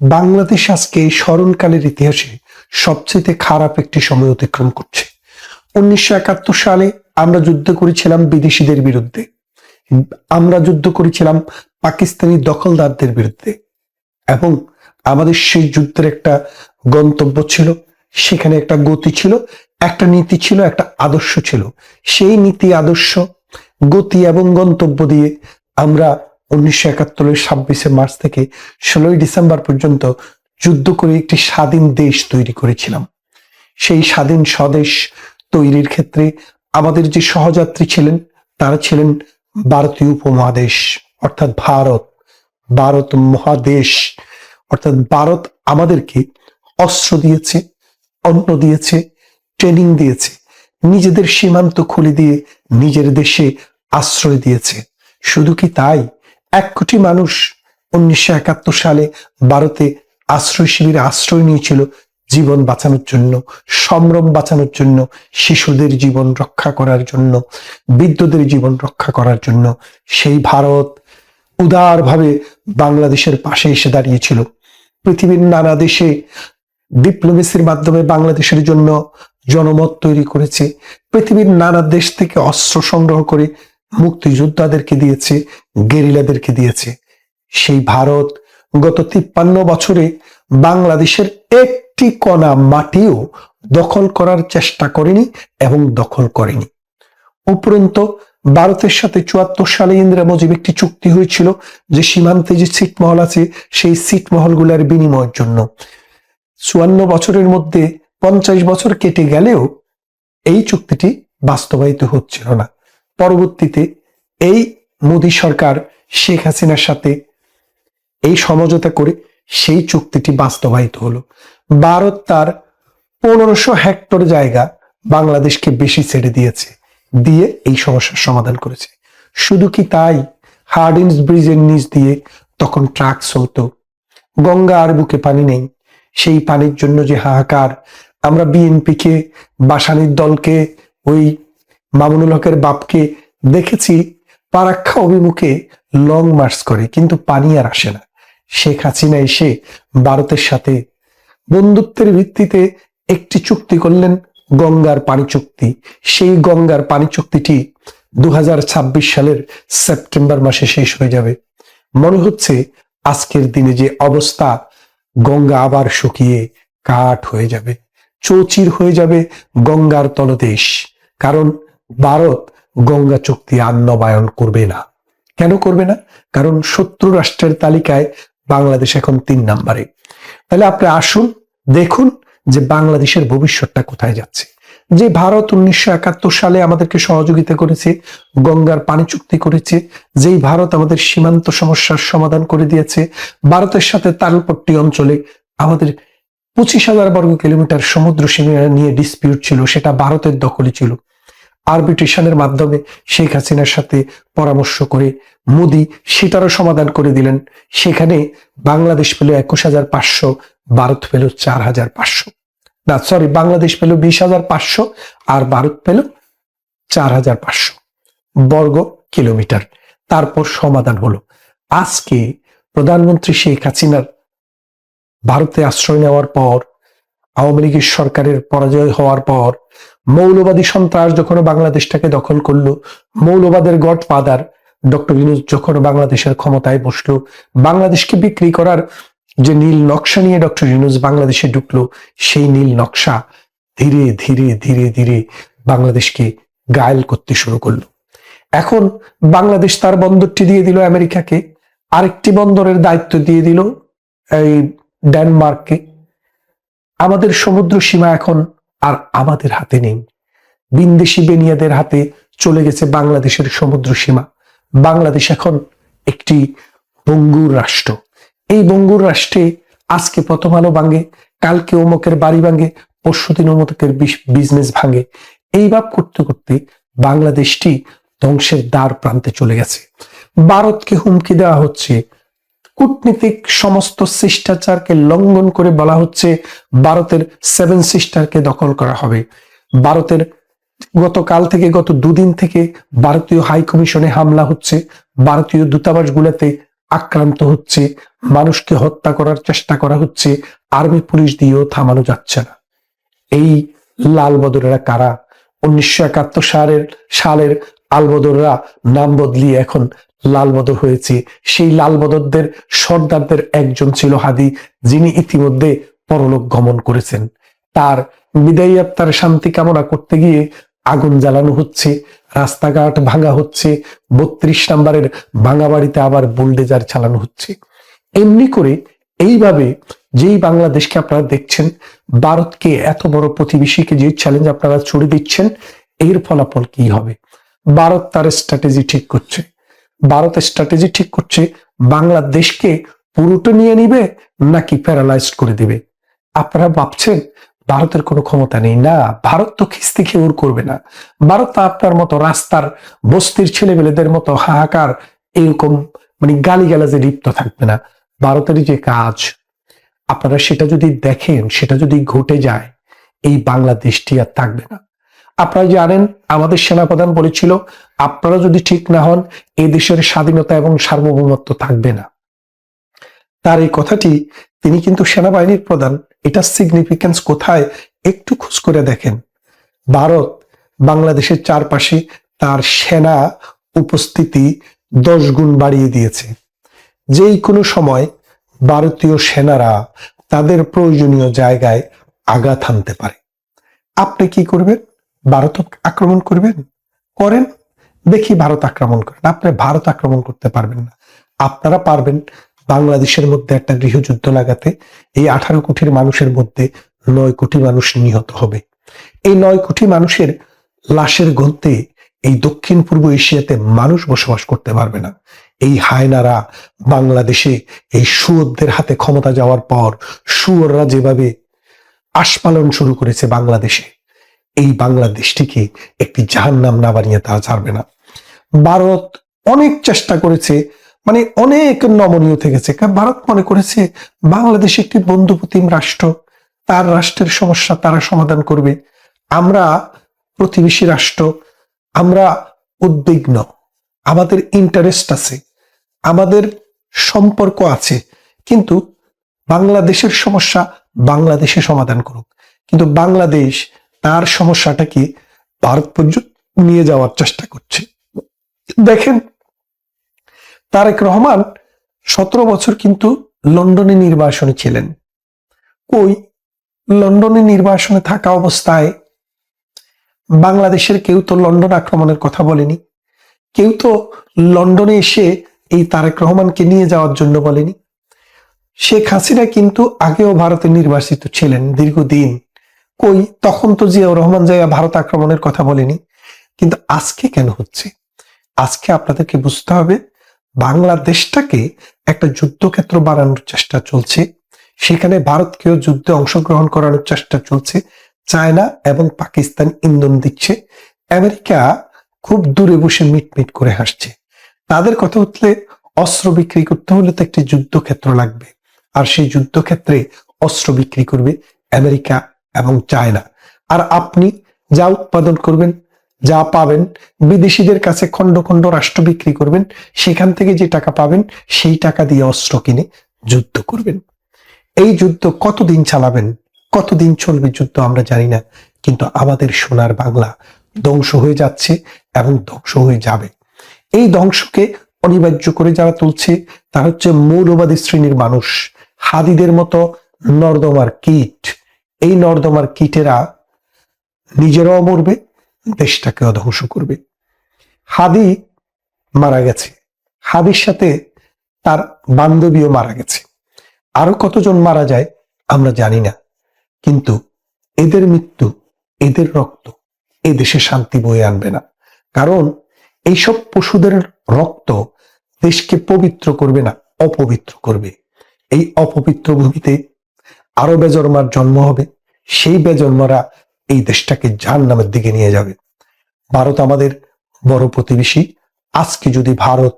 বাংলাদেশ আজকে স্মরণকালের ইতিহাসে সবচেয়ে খারাপ একটি সময় অতিক্রম করছে। 1971 সালে আমরা যুদ্ধ করেছিলাম বিদেশিদের বিরুদ্ধে, আমরা যুদ্ধ করেছিলাম পাকিস্তানি দখলদারদের বিরুদ্ধে, এবং আমাদের সেই যুদ্ধের একটা গন্তব্য ছিল, সেখানে একটা গতি ছিল, একটা নীতি ছিল, একটা আদর্শ ছিল। সেই নীতি, আদর্শ, গতি এবং গন্তব্য দিয়ে আমরা 1971-এর 26শে মার্চ থেকে 16ই ডিসেম্বর পর্যন্ত যুদ্ধ করে একটি স্বাধীন দেশ তৈরি করেছিলাম। সেই স্বাধীন স্বদেশ তৈরির ক্ষেত্রে আমাদের যে সহযাত্রী ছিলেন তারা ছিলেন ভারতীয় উপমহাদেশ, অর্থাৎ ভারত মহাদেশ, অর্থাৎ ভারত আমাদেরকে অস্ত্র দিয়েছে, অন্ন দিয়েছে, ট্রেনিং দিয়েছে, নিজেদের সীমান্ত খুলে দিয়ে নিজের দেশে আশ্রয় দিয়েছে। শুধু কি তাই, 1 কোটি মানুষ 1971 সালে ভারতে আশ্রয় শিবিরে আশ্রয় নিয়েছিল জীবন বাঁচানোর জন্য, সম্ভ্রম বাঁচানোর জন্য, শিশুদের জীবন রক্ষা করার জন্য, বৃদ্ধদের জীবন রক্ষা করার জন্য। সেই ভারত উদারভাবে বাংলাদেশের পাশে এসে দাঁড়িয়েছিল। পৃথিবীর নানা দেশে ডিপ্লোমেসির মাধ্যমে বাংলাদেশের জন্য জনমত তৈরি করেছে। পৃথিবীর নানা দেশ থেকে অস্ত্র সংগ্রহ করে মুক্তিযোদ্ধাদেরকে দিয়েছে, গেরিলাদেরকে দিয়েছে। সেই ভারত গত 53 বছরে বাংলাদেশের একটি কণা মাটিও দখল করার চেষ্টা করেনি এবং দখল করেনি। উপরন্তু ভারতের সাথে 74 সালে ইন্দিরা মুজিব একটি চুক্তি হয়েছিল যে সীমান্তে যে ছিটমহল আছে সেই ছিটমহলগুলোর বিনিময়ের জন্য। 54 বছরের মধ্যে 50 বছর কেটে গেলেও এই চুক্তিটি বাস্তবায়িত হচ্ছিল না। পরবর্তীতে এই মোদী সরকার শেখ হাসিনার সাথে এই সমঝোতা করে সেই চুক্তিটি বাস্তবায়িত হলো। ভারত তার 1500 হেক্টর জায়গা বাংলাদেশকে বেশি ছেড়ে দিয়েছে, দিয়ে এই সমস্যার সমাধান করেছে। শুধু কি তাই, হার্ডিঞ্জ ব্রিজের নিচ দিয়ে তখন ট্রাক চলতো, গঙ্গা আর বুকে পানি নেই। সেই পানির জন্য যে হাহাকার, আমরা বিএনপিকে, বাসানির দলকে, ওই মামুনুল হকের বাপকে দেখেছি পারাক্ষা অভিমুখে লং মার্চ করে, কিন্তু পানি আর আসে না। শেখ হাসিনা এসে ভারতের সাথে বন্ধুত্বের ভিত্তিতে একটি চুক্তি করলেন, গঙ্গার পানি চুক্তি। সেই গঙ্গার পানি চুক্তিটি 2026 সালের সেপ্টেম্বর মাসে শেষ হয়ে যাবে। মনে হচ্ছে আজকের দিনে যে অবস্থা, গঙ্গা আবার শুকিয়ে কাঠ হয়ে যাবে, চৌচির হয়ে যাবে গঙ্গার তলদেশ। কারণ ভারত গঙ্গা চুক্তি আর নবায়ন করবে না। কেন করবে না? কারণ শত্রু রাষ্ট্রের তালিকায় বাংলাদেশ এখন 3 নম্বরে। তাহলে আপনি আসুন, দেখুন যে বাংলাদেশের ভবিষ্যৎটা কোথায় যাচ্ছে। যে ভারত 1971 সালে আমাদেরকে সহযোগিতা করেছে, গঙ্গার পানি চুক্তি করেছে, যেই ভারত আমাদের সীমান্ত সমস্যার সমাধান করে দিয়েছে, ভারতের সাথে তালপট্টি অঞ্চলে আমাদের 25,000 বর্গ কিলোমিটার সমুদ্র সীমা নিয়ে ডিসপিউট ছিল, সেটা ভারতের দখলে ছিল। আরবিট্রেশনের মাধ্যমে শেখ হাসিনার সাথে পরামর্শ করে মোদি সেটারও সমাধান করে দিলেন। সেখানে বাংলাদেশ পেল 21,500, ভারত পেল 4,500। না সরি, বাংলাদেশ পেল 20,500 আর ভারত পেল 4,500 বর্গ কিলোমিটার। তারপর সমাধান হলো। আজকে প্রধানমন্ত্রী শেখ হাসিনার ভারতে আশ্রয় নেওয়ার পর, আওয়ামী লীগের সরকারের পরাজয় হওয়ার পর, মৌলবাদী সন্ত্রাস যখন বাংলাদেশটাকে দখল করলো, মৌলবাদের গডফাদার ডক্টর ইউনূস যখন বাংলাদেশের ক্ষমতায় বসলো, বাংলাদেশকে বিক্রি করার যে নীল নকশা নিয়ে ডক্টর ইউনূস বাংলাদেশে ঢুকলো, সেই নীল নকশা ধীরে ধীরে ধীরে ধীরে বাংলাদেশকে ঘায়েল করতে শুরু করলো। এখন বাংলাদেশ তার বন্দরটি দিয়ে দিল আমেরিকাকে, আরেকটি বন্দরের দায়িত্ব দিয়ে দিল এই ডেনমার্ককে। আমাদের সমুদ্র সীমা এখন আর আমাদের হাতে নেই, বিন্দেশি বেনিয়াদের হাতে চলে গেছে বাংলাদেশের সমুদ্র সীমা। বাংলাদেশ এখন একটি বঙ্গুর রাষ্ট্র। এই বঙ্গুর রাষ্ট্রে আজকে প্রথম আলো ভাঙে, কালকে অমুকের বাড়ি ভাঙে, পরশুদিন অমুকের বিজনেস ভাঙে। এইভাবে করতে করতে বাংলাদেশটি ধ্বংসের দ্বার প্রান্তে চলে গেছে। ভারতকে হুমকি দেওয়া হচ্ছে, কূটনীতিক সমস্ত শিষ্টাচারকে লঙ্ঘন করে বলা হচ্ছে ভারতের 7 সিস্টারকে দখল করা হবে। ভারতের গতকাল থেকে, গত 2 দিন থেকে ভারতীয় হাই কমিশনে হামলা হচ্ছে, ভারতীয় দূতাবাসগুলোতে আক্রান্ত হচ্ছে, মানুষকে হত্যা করার চেষ্টা করা হচ্ছে, আর্মি পুলিশ দিয়েও থামানো যাচ্ছে না। এই লাল বদরেরা কারা? 1971 সালের আলবদররা নাম বদলিয়ে এখন লাল বদর হয়েছে। সেই লাল বদরদের সর্দারদের একজন ছিল হাদি, যিনি ইতিমধ্যে পরলোক গমন করেছেন। তার বিদায়ী আত্মার শান্তি কামনা করতে গিয়ে আগুন জ্বালানো হচ্ছে, রাস্তাঘাট ভাঙা হচ্ছে, 32 নম্বরের ভাঙা বাড়িতে আবার বুলডেজার চালানো হচ্ছে। এমনি করে এইভাবে যেই বাংলাদেশকে আপনারা দেখছেন, ভারতকে এত বড় প্রতিবেশীকে যে চ্যালেঞ্জ আপনারা ছড়ে দিচ্ছেন, এর ফলাফল কি হবে? ভারত তার স্ট্র্যাটেজি ঠিক করছে। ভারত স্ট্র্যাটেজি ঠিক করছে বাংলাদেশকে পুরোটা নিয়ে নিবে নাকি প্যারালাইজড করে দিবে। আপনারা ভাবছেন ভারতের কোনো ক্ষমতা নেই? না, ভারত তো খিস্তি খেউর করবে না। ভারত তো আপনার মতো রাস্তার বস্তির ছেলেমেয়েদের মতো হাহাকার এরকম গালিগালাজে লিপ্ত থাকবে না। ভারতের যে কাজ, আপনারা সেটা যদি দেখেন, সেটা যদি ঘটে যায়, এই বাংলাদেশটি আর থাকবে না। আপনারা জানেন আমাদের সেনাপ্রধান বলেছিল, আপনারা যদি ঠিক না হন এই দেশের স্বাধীনতা এবং সার্বভৌমত্ব থাকবে না। তার এই কথাটি, তিনি কিন্তু সেনাবাহিনীর প্রধান, এটা সিগনিফিকেন্স কোথায় একটু খোঁজ করে দেখেন। ভারত বাংলাদেশের চারপাশে তার সেনা উপস্থিতি 10 গুণ বাড়িয়ে দিয়েছে। যেই কোনো সময় ভারতীয় সেনারা তাদের প্রয়োজনীয় জায়গায় আঘাত হানতে পারে। আপনি কি করবেন? ভারত আক্রমণ করবেন? করেন, দেখি ভারত আক্রমণ করেন। আপনি ভারত আক্রমণ করতে পারবেন না। আপনারা পারবেন বাংলাদেশের মধ্যে একটা গৃহযুদ্ধ লাগাতে। এই 18 কোটির মানুষের মধ্যে 9 কোটি মানুষ নিহত হবে। এই 9 কোটি মানুষের লাশের গন্তে এই দক্ষিণ পূর্ব এশিয়াতে মানুষ বসবাস করতে পারবে না। এই হায়নারা বাংলাদেশে এই শুয়োরদের হাতে ক্ষমতা যাওয়ার পর শুয়োররা যেভাবে আস্ফালন শুরু করেছে বাংলাদেশে, এই বাংলাদেশটিকে একটি জাহান্নাম না বানিয়ে তা ছাড়বে না। ভারত অনেক চেষ্টা করেছে, অনেক নমনীয় থেকেছে। ভারত মনে করেছে বাংলাদেশ একটি বন্ধুপ্রতিম রাষ্ট্র, তার রাষ্ট্রের সমস্যা তারা সমাধান করবে। আমরা প্রতিবেশী রাষ্ট্র, আমরা উদ্বিগ্ন, আমাদের ইন্টারেস্ট আছে, আমাদের সম্পর্ক আছে, কিন্তু বাংলাদেশের সমস্যা বাংলাদেশে সমাধান করুক। কিন্তু বাংলাদেশ তার সমস্যাটাকে ভারত পর্যন্ত নিয়ে যাওয়ার চেষ্টা করছে। দেখেন, তারেক রহমান 17 বছর কিন্তু লন্ডনে নির্বাসনে ছিলেন। কই, লন্ডনে নির্বাসনে থাকা অবস্থায় বাংলাদেশের কেউ তো লন্ডন আক্রমণের কথা বলেনি, কেউ তো লন্ডনে এসে এই তারেক রহমানকে নিয়ে যাওয়ার জন্য বলেনি। শেখ হাসিনা কিন্তু আগেও ভারতে নির্বাসিত ছিলেন দীর্ঘদিন। কই, তখন তো জিয়াউর রহমান যাইয়া ভারত আক্রমণের কথা বলেনি। কিন্তু আজকে কেন হচ্ছে? আজকে আপনাদেরকে বুঝতে হবে, বাংলাদেশটাকে একটা যুদ্ধক্ষেত্র বানানোর চেষ্টা চলছে। সেখানে ভারতকেও যুদ্ধে অংশগ্রহণ করানোর চেষ্টা চলছে। চায়না এবং পাকিস্তান ইন্ধন দিচ্ছে, আমেরিকা খুব দূরে বসে মিটমিট করে হাসছে। তাদের কথা উঠলে অস্ত্র বিক্রি করতে হলে তো একটি যুদ্ধক্ষেত্র লাগবে, আর সেই যুদ্ধক্ষেত্রে অস্ত্র বিক্রি করবে আমেরিকা এবং চায়না। আর আপনি যা উৎপাদন করবেন, যা পাবেন, বিদেশিদের কাছে খন্ড খন্ড রাষ্ট্র বিক্রি করবেন, সেখান থেকে যে টাকা পাবেন সেই টাকা দিয়ে অস্ত্র কিনে যুদ্ধ করবেন। এই যুদ্ধ কতদিন চালাবেন, কতদিন চলবে যুদ্ধ আমরা জানি না, কিন্তু আমাদের সোনার বাংলা ধ্বংস হয়ে যাচ্ছে এবং ধ্বংস হয়ে যাবে। এই ধ্বংসকে অনিবার্য করে যারা তুলছে তারা হচ্ছে মৌলবাদী শ্রেণীর মানুষ, হাদিদের মতো নর্দমার কীট। এই নর্দমার কীটেরা নিজেরাও মরবে, দেশটাকেও ধ্বংস করবে। হাদি মারা গেছে, হাদির সাথে তার বান্ধবীও মারা গেছে, আরো কতজন মারা যায় আমরা জানি না, কিন্তু এদের মৃত্যু, এদের রক্ত এই দেশে শান্তি বয়ে আনবে না। কারণ এইসব পশুদের রক্ত দেশকে পবিত্র করবে না, অপবিত্র করবে। এই অপবিত্র ভূমিতে আরো বেজন্মার জন্ম হবে, সেই বেজন্মারা এই দেশটাকে জাহান্নামের দিকে নিয়ে যাবে। ভারত আমাদের বড় প্রতিবেশী। আজকে যদি ভারত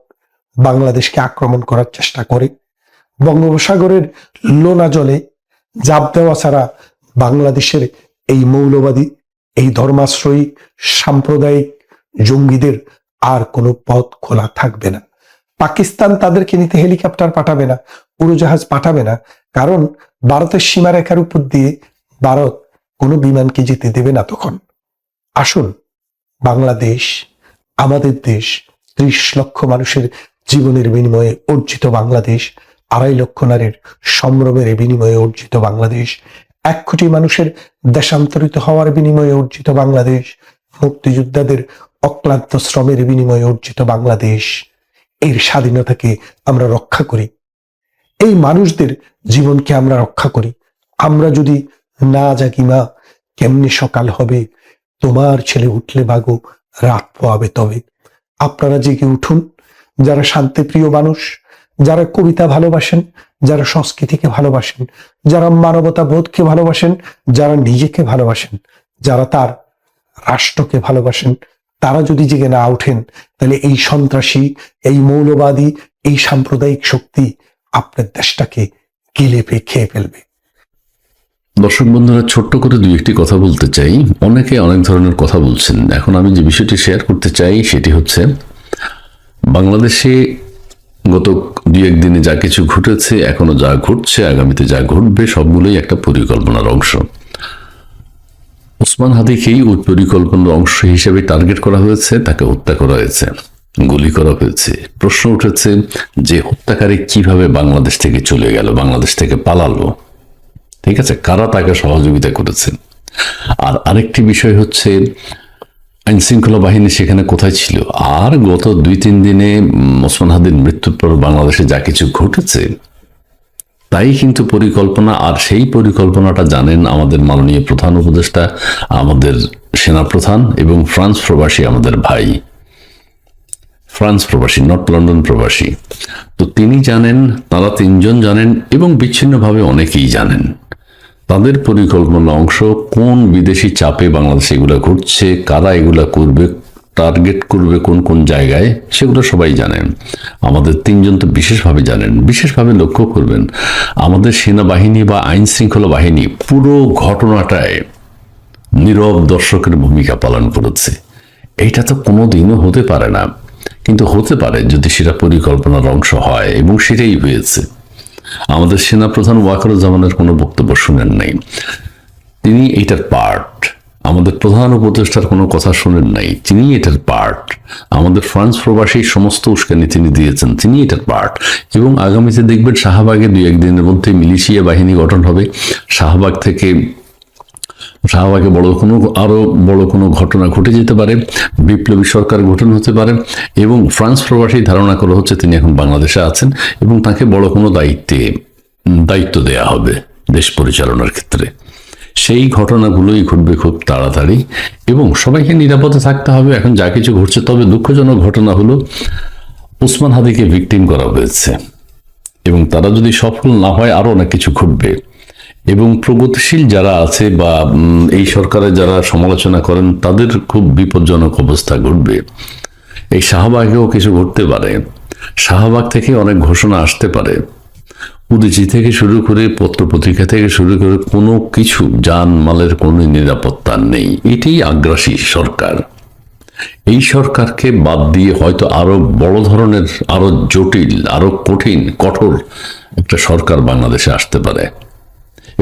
বাংলাদেশকে আক্রমণ করার চেষ্টা করে, বঙ্গোপসাগরের লোনা জলে জাপ দেওয়া ছাড়া বাংলাদেশের এই মৌলবাদী, এই ধর্মাশ্রয়ী সাম্প্রদায়িক জঙ্গিদের আর কোনো পথ খোলা থাকবে না। পাকিস্তান তাদেরকে নিতে হেলিকপ্টার পাঠাবে না, উড়োজাহাজ পাঠাবে না, কারণ ভারতের সীমারেখার উপর দিয়ে ভারত কোনো বিমানকে যেতে দেবে না তখন। আসুন, বাংলাদেশ আমাদের দেশ, 30 লক্ষ মানুষের জীবনের বিনিময়ে অর্জিত বাংলাদেশ, 2.5 লক্ষ নারীর সম্ভ্রমের বিনিময়ে অর্জিত বাংলাদেশ, 1 কোটি মানুষের দেশান্তরিত হওয়ার বিনিময়ে অর্জিত বাংলাদেশ, মুক্তিযোদ্ধাদের অক্লান্ত শ্রমের বিনিময়ে অর্জিত বাংলাদেশ। এর স্বাধীনতাকে আমরা রক্ষা করি, এই মানুষদের জীবনকে আমরা রক্ষা করি। আমরা যদি না জাগি মা, কেমনে সকাল হবে? তোমার ছেলে উঠলে বাগো, রাত পোয়াবে তবে। আপনারা জেগে উঠুন, যারা শান্তিপ্রিয় মানুষ, যারা কবিতা ভালোবাসেন, যারা সংস্কৃতিকে ভালোবাসেন, যারা মানবতা বোধকে ভালোবাসেন, যারা নিজেকে ভালোবাসেন, যারা তার রাষ্ট্রকে ভালোবাসেন, তারা যদি জেগে না উঠেন, তাহলে এই সন্ত্রাসী, এই মৌলবাদী, এই সাম্প্রদায়িক শক্তি আপনার দেশটাকে গিলে খেয়ে ফেলবে। দর্শক বন্ধুরা, ছোট্ট করে 2-1টি কথা বলতে চাই। অনেকে অনেক ধরনের কথা বলছেন। এখন আমি যে বিষয়টি শেয়ার করতে চাই সেটি হচ্ছে, বাংলাদেশে গত 2-1 দিনে যা কিছু ঘটেছে, এখনো যা ঘটছে, আগামীতে যা ঘটবে, সবগুলোই একটা পরিকল্পনার অংশ। ওসমান হাদিকেই ওই পরিকল্পনার অংশ হিসেবে টার্গেট করা হয়েছে, তাকে হত্যা করা হয়েছে, গুলি করা হয়েছে। প্রশ্ন উঠেছে যে হত্যাকারী কিভাবে বাংলাদেশ থেকে চলে গেল, বাংলাদেশ থেকে পালালো? ঠিক আছে, কারা তাকে সহযোগিতা করেছে? আর আরেকটি বিষয় হচ্ছে, আইন শৃঙ্খলা বাহিনী সেখানে কোথায় ছিল? আর গত 2-3 দিনে ওসমান হাদির মৃত্যুর পর বাংলাদেশে যা কিছু ঘটেছে তাই কিন্তু পরিকল্পনা। আর সেই পরিকল্পনাটা জানেন আমাদের মাননীয় প্রধান উপদেষ্টা, আমাদের সেনাপ্রধান এবং ফ্রান্স প্রবাসী আমাদের ভাই, ফ্রান্স প্রবাসী, নট লন্ডন প্রবাসী। তো তিনি জানেন, তারা 3 জন জানেন এবং বিচ্ছিন্নভাবে অনেকেই জানেন। তাদের পরিকল্পনা অংশ কোন বিদেশি চাপে বাংলাদেশে এগুলো ঘটছে, কারা এগুলা করবে, টার্গেট করবে কোন কোন জায়গায়, সেগুলো সবাই জানেন। আমাদের 3 জন তো বিশেষভাবে জানেন। বিশেষভাবে লক্ষ্য করবেন, আমাদের সেনাবাহিনী বা আইন শৃঙ্খলা বাহিনী পুরো ঘটনাটায় নীরব দর্শকের ভূমিকা পালন করেছে। এইটা তো কোনোদিনও হতে পারে না, কিন্তু হতে পারে যদি সেটা পরিকল্পনার অংশ হয়, এবং সেটাই হয়েছে। আমাদের সেনাপ্রধান ওয়াকারুজ্জামানের কোনো বক্তব্য শুনেন নাই, তিনি এটার পার্ট। আমাদের প্রধান উপদেষ্টার কোনো কথা শুনেন নাই, তিনি এটার পার্ট। আমাদের ফ্রান্স প্রবাসী সমস্ত উস্কানি তিনি দিয়েছেন, তিনি এটার পার্ট। এবং আগামীতে দেখবেন শাহবাগে 2-1 দিনের মধ্যে মিলিশিয়া বাহিনী গঠন হবে। শাহবাগে আরো বড় কোনো ঘটনা ঘটে যেতে পারে, বিপ্লবী সরকার গঠন হতে পারে। এবং ফ্রান্স প্রবাসী ধারণা করা হচ্ছে তিনি এখন বাংলাদেশে আছেন এবং তাকে বড় কোনো দায়িত্ব দেয়া হবে দেশ পরিচালনার ক্ষেত্রে। সেই ঘটনাগুলোই ঘটবে খুব তাড়াতাড়ি এবং সবাইকে নিরাপদে থাকতে হবে। এখন যা কিছু ঘটছে, তবে দুঃখজনক ঘটনা হলো ওসমান হাদিকে ভিকটিম করা হয়েছে এবং তারা যদি সফল না হয় আরো অনেক কিছু ঘটবে। এবং প্রগতিশীল যারা আছে বা এই সরকারের যারা সমালোচনা করেন, তাদের খুব বিপজ্জনক অবস্থা ঘটবে। এই শাহবাগেও কিছু ঘটতে পারে, শাহবাগ থেকে অনেক ঘোষণা আসতে পারে, উদীচী থেকে শুরু করে পত্রপত্রিকা থেকে শুরু করে কোনো কিছু জানমালের কোনো নিরাপত্তা নেই। এটাই আগ্রাসী সরকার। এই সরকারকে বাদ দিয়ে হয়তো আরো বড় ধরনের, আরো জটিল, আরো কঠোর একটা সরকার বাংলাদেশে আসতে পারে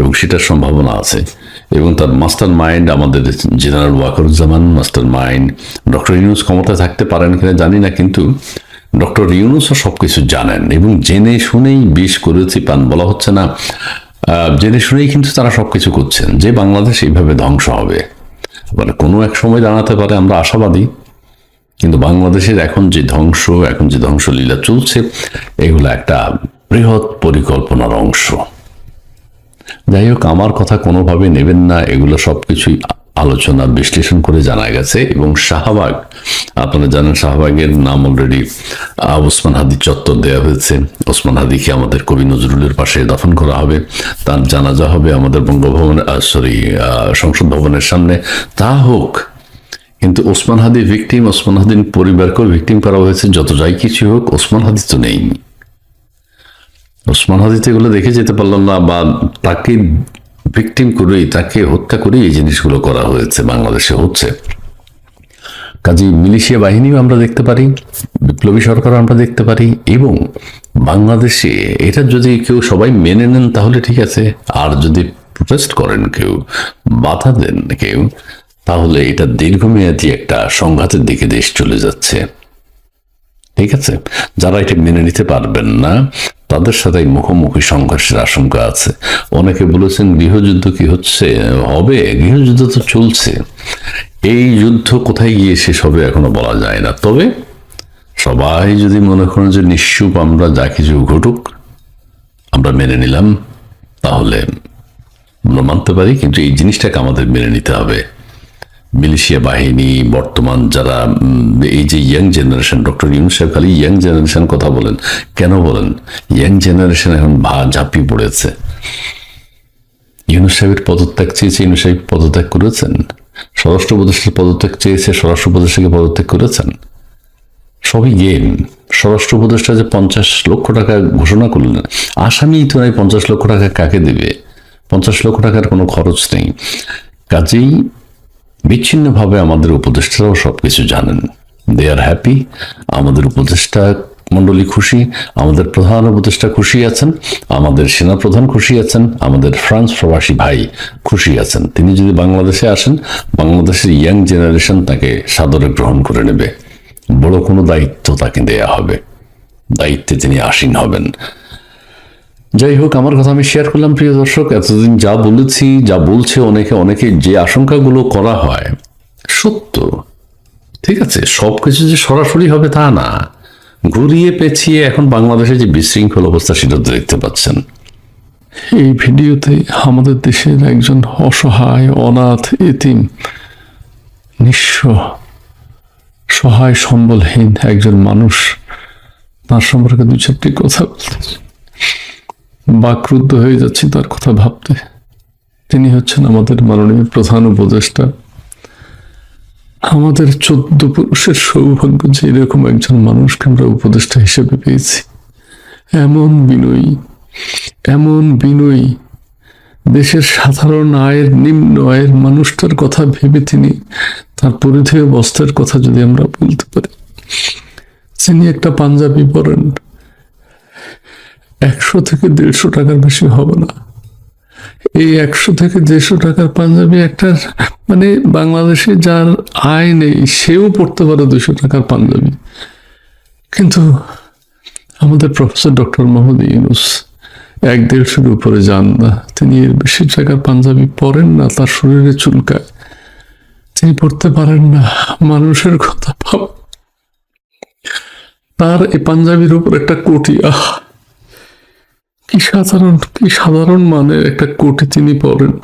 এবং সেটার সম্ভাবনা আছে। এবং তার মাস্টার মাইন্ড আমাদের general Wakeruzzaman, master mind doctor Yunus ক্ষমতায় থাকতে পারেন কিনা জানি না, কিন্তু ডক্টর ইউনূসও সবকিছু জানেন এবং জেনে শুনেই বিষ করেছি পান বলা হচ্ছে না, জেনে শুনেই কিন্তু তারা সবকিছু করছেন যে বাংলাদেশ এইভাবে ধ্বংস হবে। মানে কোনো এক সময় জানাতে পারে, আমরা আশাবাদী, কিন্তু বাংলাদেশের এখন যে ধ্বংসলীলা চলছে, এগুলো একটা বৃহৎ পরিকল্পনার অংশ। যাই হোক, আমার কথা কোনোভাবে নেবেন না, এগুলো সবকিছুই আলোচনা বিশ্লেষণ করে জানা গেছে। এবং শাহবাগ, আপনারা জানেন শাহবাগের নাম অলরেডি ওসমান হাদি চত্বর দেওয়া হয়েছে। ওসমান হাদিকে আমাদের কবি নজরুলের পাশে দাফন করা হবে, তার জানাজা হবে আমাদের সংসদ ভবনের সামনে। তা হোক, কিন্তু ওসমান হাদি ভিকটিম, ওসমান হাদির পরিবারকেও ভিকটিম করা হয়েছে। যত যাই কিছু হোক, ওসমান হাদি তো নেই। ওসমান হাদিতে এগুলো দেখে যেতে পারলাম না, বা তাকে ভিকটিম করেই, তাকে হত্যা করেই এই জিনিসগুলো করা হয়েছে, বাংলাদেশে হচ্ছে। কাজী মিলিশিয়া বাহিনীও আমরা দেখতে পারি, বিপ্লবী সরকার আমরা দেখতে পারি, এবং বাংলাদেশে এটা যদি কেউ সবাই মেনে নেন তাহলে ঠিক আছে, আর যদি প্রোটেস্ট করেন কেউ, বাধা দেন কেউ, তাহলে এটা দীর্ঘমেয়াদী একটা সংঘাতের দিকে দেশ চলে যাচ্ছে। ঠিক আছে, যারা এটা মেনে নিতে পারবেন না তাদের সাথে মুখোমুখি সংঘর্ষের আশঙ্কা আছে। অনেকে বলেছেন গৃহযুদ্ধ কি হচ্ছে, হবে, গৃহযুদ্ধ তো চলছে। এই যুদ্ধ কোথায় গিয়ে শেষ হবে এখনো বলা যায় না। তবে সবাই যদি মনে করেন যে নিশ্চুপ আমরা যা কিছু ঘটুক আমরা মেনে নিলাম, তাহলে আমরা মানতে পারি, কিন্তু এই জিনিসটাকে আমাদের মেনে নিতে হবে। মিলিশিয়া বাহিনী বর্তমান যারা এই যে ইয়াং জেনারেশন, ডক্টর ইউনূস সাহেব খালি ইয়াং জেনারেশন কথা বলেন, কেন বলেন? ইয়াং জেনারেশন এখন ঝাঁপিয়ে পড়েছে। ইউনূস সাহেবের পদত্যাগ চেয়েছে, ইউনূস সাহেব পদত্যাগ করেছেন। স্বরাষ্ট্র উপদেষ্টার পদত্যাগ চেয়েছে, স্বরাষ্ট্র উপদেষ্টাকে পদত্যাগ করেছেন। সবই গেম। স্বরাষ্ট্র উপদেষ্টা যে 50 লক্ষ টাকা ঘোষণা করলেন, আসামি তো নাই 50 লক্ষ টাকা কাকে দেবে? 50 লক্ষ টাকার কোনো খরচ নেই। কাজেই বিচ্ছিন্নভাবে আমাদের উপদেষ্টারাও সবকিছু জানেন, দে আর হ্যাপি। আমাদের উপদেষ্টা মন্ডলী খুশি, আমাদের প্রধান উপদেষ্টা খুশি আছেন, আমাদের সেনাপ্রধান খুশি আছেন, আমাদের ফ্রান্স প্রবাসী ভাই খুশি আছেন। তিনি যদি বাংলাদেশে আসেন, বাংলাদেশের ইয়াং জেনারেশন তাকে সাদরে গ্রহণ করে নেবে। বড় কোনো দায়িত্ব তাকে দেয়া হবে, দায়িত্বে তিনি আসীন হবেন। যাই হোক, আমার কথা আমি শেয়ার করলাম প্রিয় দর্শক। এতদিন যা বলেছি, যা বলছে অনেকে যে আশঙ্কাগুলো করা হয় সত্য। ঠিক আছে, সবকিছু যে সরাসরি হবে তা না, ঘুরিয়ে পেঁচিয়ে এখন বাংলাদেশে যে বিশৃঙ্খল অবস্থা সেটা তো দেখতে পাচ্ছেন। এই ভিডিওতে আমাদের দেশের একজন অসহায়, অনাথ, এতিম, নিঃস্ব, সহায় সম্বলহীন একজন মানুষ, তার সম্পর্কে দু চারটি কথা বলতে বাকরুদ্ধ হয়ে যাচ্ছি তার কথা ভাবতে। তিনি হচ্ছেন আমাদের মাননীয় প্রধান উপদেষ্টা। আমাদের 14 পুরুষের সৌভাগ্য যে এরকম একজন মানুষকে আমরা উপদেষ্টা হিসেবে পেয়েছি। এমন বিনয়ী, দেশের সাধারণ আয়ের, নিম্ন আয়ের মানুষটার কথা ভেবে তিনি তার পরিধেয় বস্ত্রের কথা যদি আমরা বলতে পারি। তিনি একটা পাঞ্জাবি পরেন, 100 থেকে 150 টাকার বেশি হবে না। এই 100 থেকে 150 টাকার পাঞ্জাবি একটা, মানে বাংলাদেশে যার আয় নেই সেও পড়তে পারে 200 টাকার পাঞ্জাবি। কিন্তু আমাদের প্রফেসর ডক্টর মোহাম্মদ ইউনূস 1-150 উপরে যান না, তিনি এর বেশি টাকার পাঞ্জাবি পরেন না, তার শরীরে চুলকায়, তিনি পড়তে পারেন না। মানুষের কথা ভাব, তার এই পাঞ্জাবির উপর একটা কোটি, কি সাধারণ মানের একটা কোটি তিনি পরেন।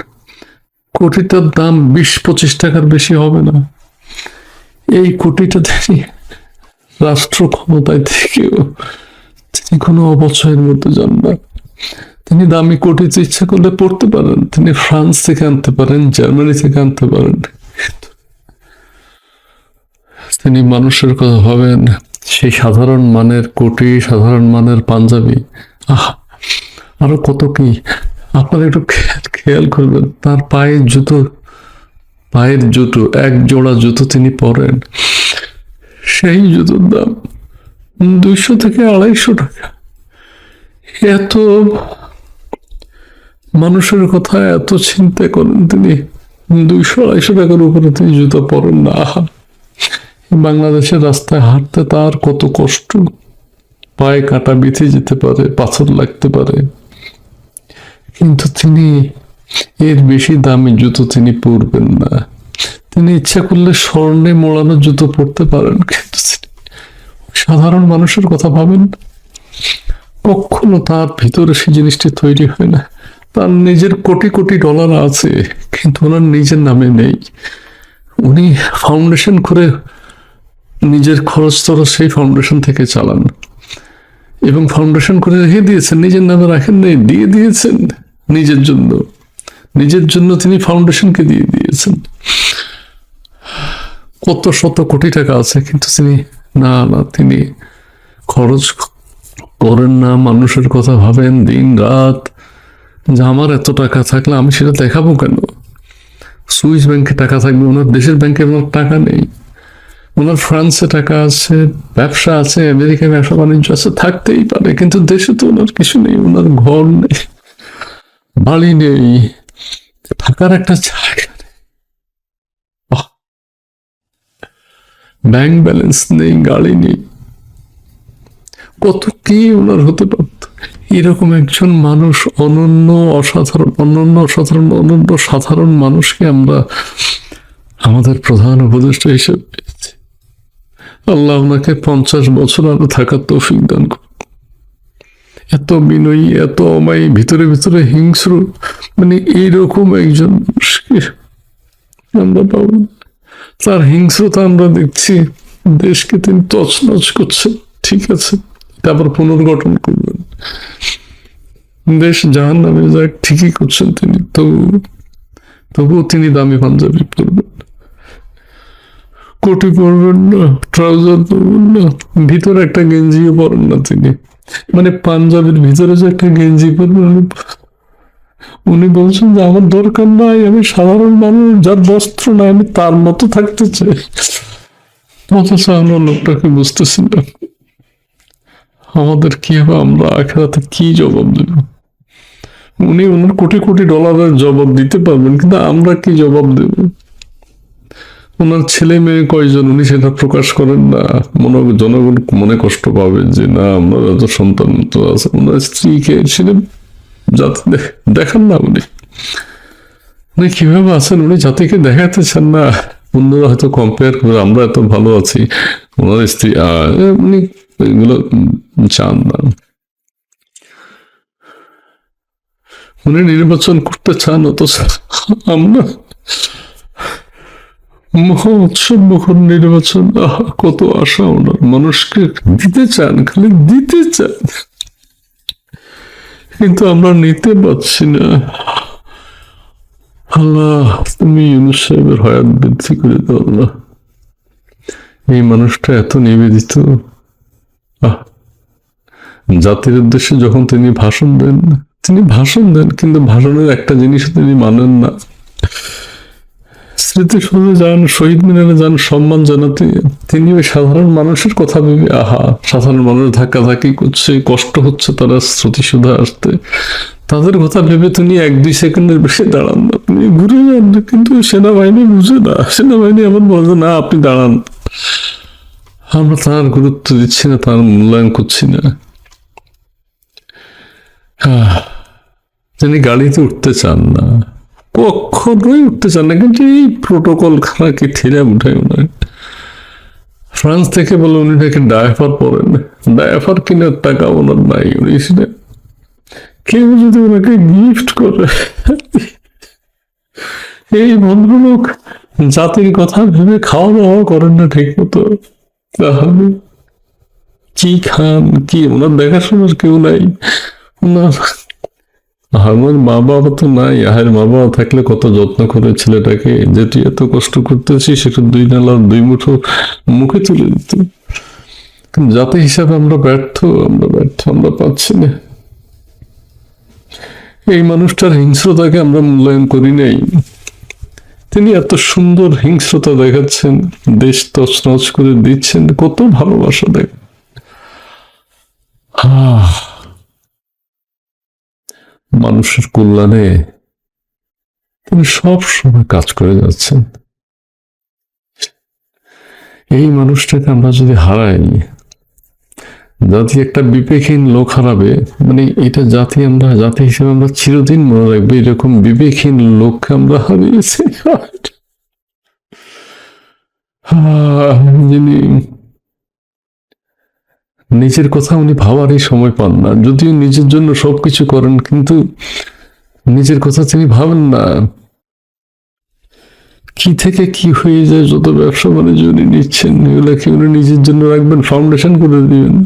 কোটিটার দাম 20-25 টাকার বেশি হবে না। এই কোটিটা তিনি রাষ্ট্র ক্ষমতায় থেকেও তিনি কোনো অপচয়ের মধ্যে যান না। তিনি দামি কোটিতে ইচ্ছা করলে পড়তে পারেন, তিনি ফ্রান্স থেকে আনতে পারেন, জার্মানি থেকে আনতে পারেন, তিনি মানুষের কথা ভাবেন। সেই সাধারণ মানের কোটি, সাধারণ মানের পাঞ্জাবি, আরো কত কি আপনারা একটু খেয়াল করবেন। তার পায়ের জুতো, 1 জোড়া জুতো তিনি পরেন, সেই জুতোর দাম 200 থেকে 250 টাকা। এত মানুষের কথা এত চিন্তা করেন তিনি, 200-250 টাকার উপরে তিনি জুতো পরেন না। বাংলাদেশের রাস্তায় হাঁটতে তার কত কষ্ট, পায়ে কাটা বিঁধে যেতে পারে, পাথর লাগতে পারে, কিন্তু তিনি এর বেশি দামি জুতো তিনি পরবেন না। তিনি ইচ্ছা করলে স্বর্ণে মোড়ানো জুতো পরতে পারেন, কিন্তু সাধারণ মানুষের কথা ভাবেন। কখনো তার ভিতরে সেই জিনিসটি তৈরি হয় না। তার নিজের কোটি কোটি ডলার আছে, কিন্তু ওনার নিজের নামে নেই। উনি ফাউন্ডেশন করে নিজের খরচ সেই ফাউন্ডেশন থেকে চালান, এবং ফাউন্ডেশন করে রেখে দিয়েছেন, নিজের নামে রাখেন নেই, দিয়ে দিয়েছেন নিজের জন্য তিনি ফাউন্ডেশনকে দিয়ে দিয়েছেন। কত শত কোটি টাকা আছে, কিন্তু তিনি তিনি খরচ করেন না, মানুষের কথা ভাবেন দিন রাত, যে আমার এত টাকা থাকলে আমি সেটা দেখাবো কেন? সুইস ব্যাংকে টাকা থাকবে, ওনার দেশের ব্যাংকে ওনার টাকা নেই। ওনার ফ্রান্সে টাকা আছে, ব্যবসা আছে, আমেরিকায় ব্যবসা বাণিজ্য আছে, থাকতেই পারে, কিন্তু দেশে তো ওনার কিছু নেই, ওনার ঘর নেই, বাড়ি নেই, থাকার একটা জায়গা নেই, ব্যাংক ব্যালেন্স নেই, গাড়ি নেই, কত কি ওনার হতে পারত। এরকম একজন মানুষ, অনন্য অসাধারণ, অনন্য সাধারণ মানুষকে আমরা আমাদের প্রধান উপদেষ্টা হিসেবে পেয়েছি। আল্লাহ ওনাকে 50 বছর আরো থাকার তৌফিক দান করুন। এত বিনয়ী, এত অমায়ী, ভিতরে ভিতরে হিংস্র, মানে এইরকম একজন মানুষকে আমরা পাবো না। তার হিংস্রতা আমরা দেখছি, দেশকে তিনি তছনছ করছেন, ঠিক আছে, তারপর পুনর্গঠন করবেন, দেশ জাহান্নামে যাক, ঠিকই করছেন তিনি, তবুও তিনি দামি পাঞ্জাবি পরবেন, কোটি পরবেন না, ট্রাউজার পরবেন না, ভিতরে একটা গেঞ্জিও পরেন না তিনি, মানে পাঞ্জাবির ভিতরে যে একটা গেঞ্জি পরবেন। উনি বলছেন যে আমার দরকার নাই, আমি সাধারণ মানুষ, যার বস্ত্র নাই, আমি তার মতো থাকতে চাই। অথচ আমরা লোকটাকে বুঝতেছি না। আমাদের কি হবে, আমরা আখেরাতে কি জবাব দেব? উনি ওনার কোটি কোটি ডলারের জবাব দিতে পারবেন, কিন্তু আমরা কি জবাব দেব? ওনার ছেলে মেয়ে কয়জন, উনি সেটা প্রকাশ করেন না। জনগণ মনে কষ্ট পাবে যে না, আমরা এত সন্তান তো আছে। ওনার স্ত্রীকে ছেলে জাতি দেখান না উনি কিভাবে আছেন, উনি জাতিকে দেখাতে চান না। অন্যরা হয়তো কম্পেয়ার করে, আমরা এত ভালো আছি, ওনার স্ত্রী উনি এগুলো চান না। উনি নির্বাচন করতে চান, অথচ আমরা মহা উৎসব মুখর নির্বাচন, কত আশা ওনার, মানুষকে দিতে চান, খালি দিতে চান, কিন্তু আমরা নিতে পারছি না। আল্লাহ তুমি ইউনূস সাহেবের হায়াত বৃদ্ধি করে দাও আল্লাহ। এই মানুষটা এত নিবেদিত, জাতির উদ্দেশ্যে যখন তিনি ভাষণ দেন, কিন্তু ভাষণের একটা জিনিস তিনি মানেন না। স্মৃতিসৌধে যান, শহীদ মিনারে যান সম্মান জানাতে, তিনি ওই সাধারণ মানুষের কথা ভেবে, সাধারণ মানুষ ধাক্কাধাক্কি করছে, কষ্ট হচ্ছে তারা স্মৃতিসৌধে আসতে, তাদের কথা ভেবে তিনি 1-2 সেকেন্ডের বেশি দাঁড়ান না, আপনি ঘুরে যান। কিন্তু সেনাবাহিনী বুঝে না, সেনাবাহিনী আবার বলে না আপনি দাঁড়ান। আমরা তার গুরুত্ব দিচ্ছি না, তার মূল্যায়ন করছি না। তিনি গাড়িতে উঠতে চান না, কখনোই উঠতে চান না, কিন্তু এই প্রোটোকল খানাকে ঠেলে উঠায় ওনার। ফ্রান্স থেকে বলে উনি নাকি ডায়াপার পরেন, ডায়াপার কেনার টাকা ওনার নাই। উনি কেউ যদি ওনাকে গিফট করে, এই ভদ্রলোক জাতির কথা ভেবে খাওয়া দাওয়া করেন না ঠিক মতো, তাহলে কি খান কি? ওনার দেখাশোনার কেউ নাই। ওনার আমার মা বাবা তো নাই, মা বাবা থাকলে কত যত্ন করে ছেলেটাকে, যেটি এত কষ্ট করতেছি সেটা 2 নালা 2 মুঠো মুখে তুলে দিত। জাতি হিসাবে আমরা ব্যর্থ, আমরা পাচ্ছি না। এই মানুষটার হিংস্রতাকে আমরা মূল্যায়ন করি নাই। তিনি এত সুন্দর হিংস্রতা দেখাচ্ছেন, দেশ তছনছ করে দিচ্ছেন, কত ভালোবাসা দেখ। মানুষের কল্যাণে তিনি সব সময় কাজ করে যাচ্ছেন। এই মানুষটাকে আমরা যদি হারাই, জাতি একটা বিবেকহীন লোক হারাবে, মানে এটা জাতি হিসেবে আমরা চিরদিন মনে রাখবো, এরকম বিবেকহীন লোককে আমরা হারিয়েছি। যিনি নিজের কথা উনি ভাবারই সময় পান না, যদিও নিজের জন্য সবকিছু করেন, কিন্তু নিজের কথা তিনি ভাবেন না। কি থেকে কি হয়ে যায়, যত ব্যবসা বাণিজ্য উনি নিচ্ছেন, এগুলাকে উনি নিজের জন্য রাখবেন, ফাউন্ডেশন করে দিবেন,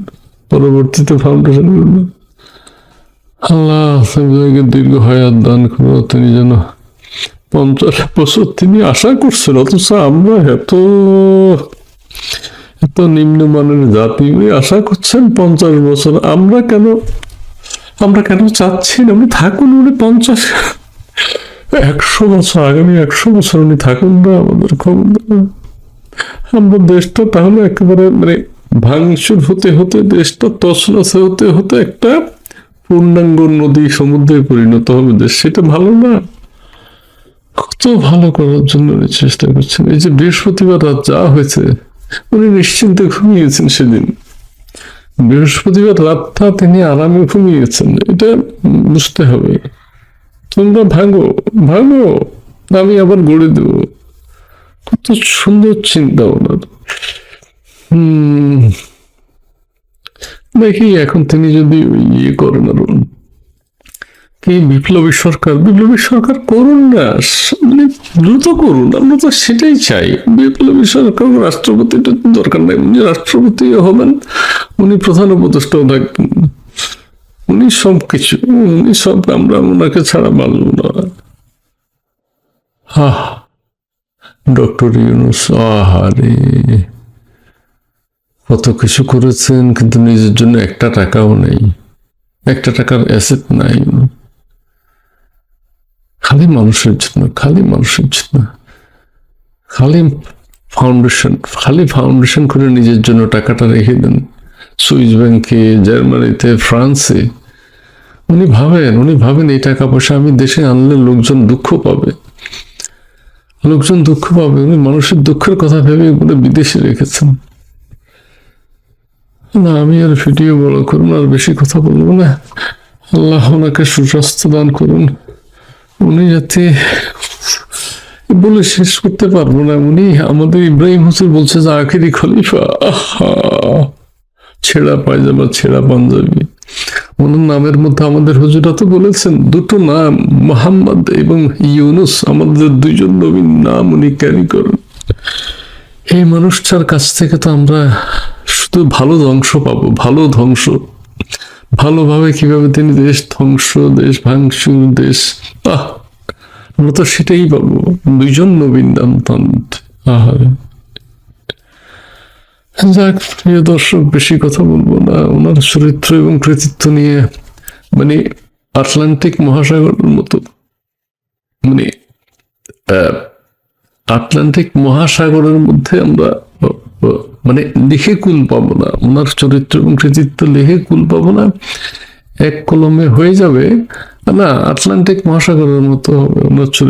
পরবর্তীতে ফাউন্ডেশন করবেন। আল্লাহ দীর্ঘ হায়াত দান করো, তিনি যেন 50 বছর তিনি আশা করছেন, অথচ আমরা এত নিম্নমানের জাতি, আশা করছেন 50 বছর। আমরা কেন চাচ্ছি না উনি থাকুন, উনি 50-100 বছর, আগামী 100 বছর উনি থাকুন না, আমাদের ক্ষমতা। আমরা দেশটা তাহলে একেবারে মানে ভাঙচুর হতে হতে দেশটা তছনছ হতে হতে একটা পূর্ণাঙ্গ নদী সমুদ্রে পরিণত হবে দেশ, সেটা ভালো না? কত ভালো করার জন্য উনি চেষ্টা করছেন। এই যে বৃহস্পতিবার রাত যা হয়েছে, উনি নিশ্চিন্তে ঘুমিয়েছেন সেদিন, বৃহস্পতিবার রাতটা তিনি আরামে ঘুমিয়েছেন, এটা বুঝতে হবে। তোমরা ভাঙো ভাঙো, আমি আবার গড়ে দেব। কত সুন্দর চিন্তা ওনার। দেখি এখন তিনি যদি ওই ইয়ে করেন আরো কি বিপ্লবী সরকার করুন না, মানে দ্রুত করুন, আমরা তো সেটাই চাই। বিপ্লবী সরকার, রাষ্ট্রপতিটা দরকার নাই, উনি রাষ্ট্রপতি হবেন, উনি প্রধান উপদেষ্টাও থাকবেন, উনি সবকিছু, উনি সব, আমরা ওনাকে ছাড়া মানব না। ডক্টর ইউনূস, আহারে কত কিছু করেছেন, কিন্তু নিজের জন্য একটা টাকাও নেই, একটা টাকার অ্যাসেট নাই। খালি মানুষের জন্য, খালি মানুষের জন্য, খালি ফাউন্ডেশন করে নিজের জন্য টাকাটা রেখে দেন সুইস ব্যাংকে, জার্মানিতে, ফ্রান্সে। উনি ভাবেন এই টাকা পয়সা আমি দেশে আনলে লোকজন দুঃখ পাবে। উনি মানুষের দুঃখের কথা ভেবে এগুলো বিদেশে রেখেছেন। না, আমি আর ভিডিও বড় করুন, আর বেশি কথা বলবো না। আল্লাহ ওনাকে সুস্বাস্থ্য দান করুন। উনি যাতে বলে শেষ করতে পারবো না। উনি আমাদের ইব্রাহিম হোসেন বলছে যে আখেরি খলিফা। ছেঁড়া পায়জামা, ছেঁড়া পাঞ্জাবি, ওনার নামের মধ্যে আমাদের হুজুরা তো বলেছেন দুটো নাম, মোহাম্মদ এবং ইউনুস, আমাদের দুইজন নবীন নাম উনি ক্যারি করেন। এই মানুষটার কাছ থেকে তো আমরা শুধু ভালো ধ্বংস পাবো, ভালো ধ্বংস। ভালোভাবে কিভাবে তিনি দেশ ধ্বংস, দেশ ভাঙচুর, দেশ আমরা তো সেটাই পাবো, দুইজন নবীন নাম তান। যাক প্রিয় দর্শক, বেশি কথা বলবো না। ওনার চরিত্র এবং কৃতিত্ব নিয়ে মানে আটলান্টিক মহাসাগরের মতো, মানে আটলান্টিক মহাসাগরের মধ্যে আমরা মানে লিখে কুল পাবো না। ওনার চরিত্র এবং কৃতিত্ব লিখে কুল পাবো না। এক কলমে হয়ে যাবে না, আটলান্টিক মহাসাগরের মতো হবে ওনার চরিত্র।